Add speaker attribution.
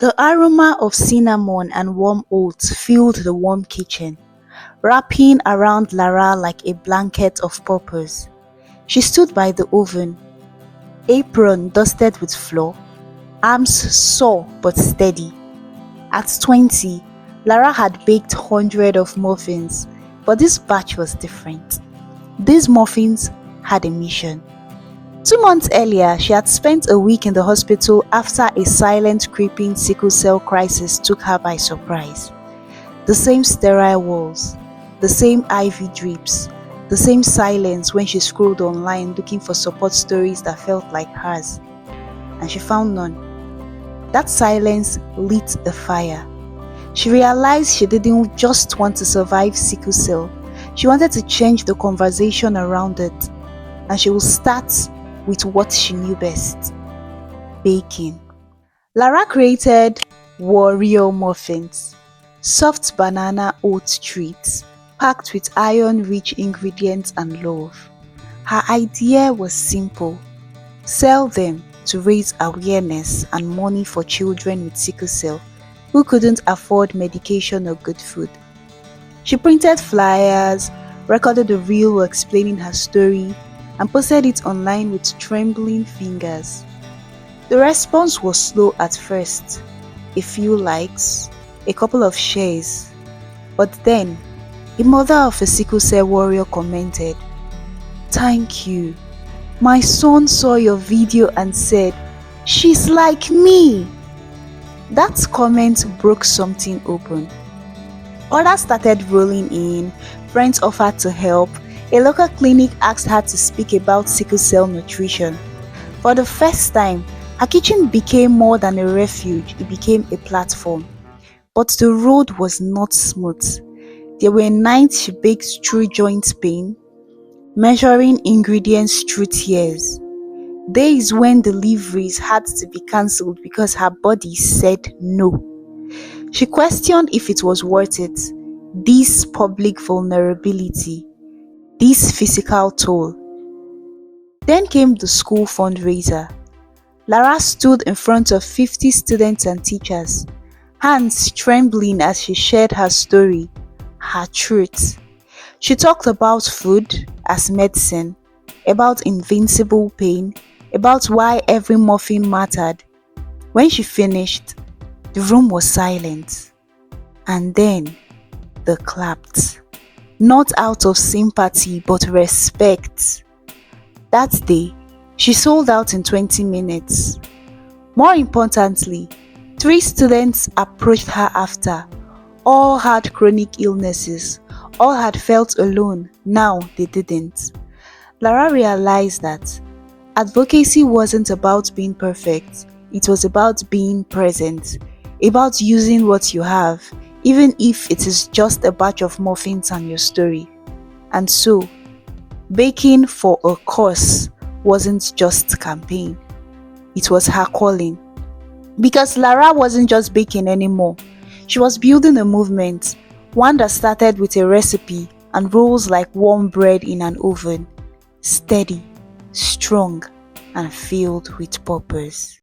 Speaker 1: The aroma of cinnamon and warm oats filled the warm kitchen, wrapping around Lara like a blanket of purpose. She stood by the oven, apron dusted with flour, arms sore but steady. At 20, Lara had baked hundreds of muffins, but this batch was different. These muffins had a mission. 2 months earlier, she had spent a week in the hospital after a silent, creeping sickle cell crisis took her by surprise. The same sterile walls, the same IV drips, the same silence when she scrolled online looking for support stories that felt like hers. And she found none. That silence lit a fire. She realized she didn't just want to survive sickle cell. She wanted to change the conversation around it. And she would start with what she knew best: baking. Lara created warrior muffins, soft banana oat treats packed with iron-rich ingredients and love. Her idea was simple: sell them to raise awareness and money for children with sickle cell who couldn't afford medication or good food. She printed flyers, recorded a reel explaining her story, and posted it online with trembling fingers. The response was slow at first, a few likes, a couple of shares. But then, a mother of a sickle cell warrior commented, "Thank you. My son saw your video and said, 'She's like me.'" That comment broke something open. Others started rolling in, friends offered to help. A local clinic asked her to speak about sickle cell nutrition. For the first time, her kitchen became more than a refuge, it became a platform. But the road was not smooth. There were nights she baked through joint pain, measuring ingredients through tears. Days when deliveries had to be cancelled because her body said no. She questioned if it was worth it, this public vulnerability, this physical toll. Then came the school fundraiser. Lara stood in front of 50 students and teachers, hands trembling as she shared her story, her truth. She talked about food as medicine, about invincible pain, about why every muffin mattered. When she finished, the room was silent. And then, they clapped. Not out of sympathy but respect. That day, she sold out in 20 minutes. More importantly, 3 students approached her after. All had chronic illnesses. All had felt alone. Now they didn't. Lara realized that advocacy wasn't about being perfect. It was about being present, about using what you have, even if it is just a batch of muffins and your story. And so, baking for a cause wasn't just campaign. It was her calling. Because Lara wasn't just baking anymore. She was building a movement, one that started with a recipe and rolls like warm bread in an oven, steady, strong, and filled with purpose.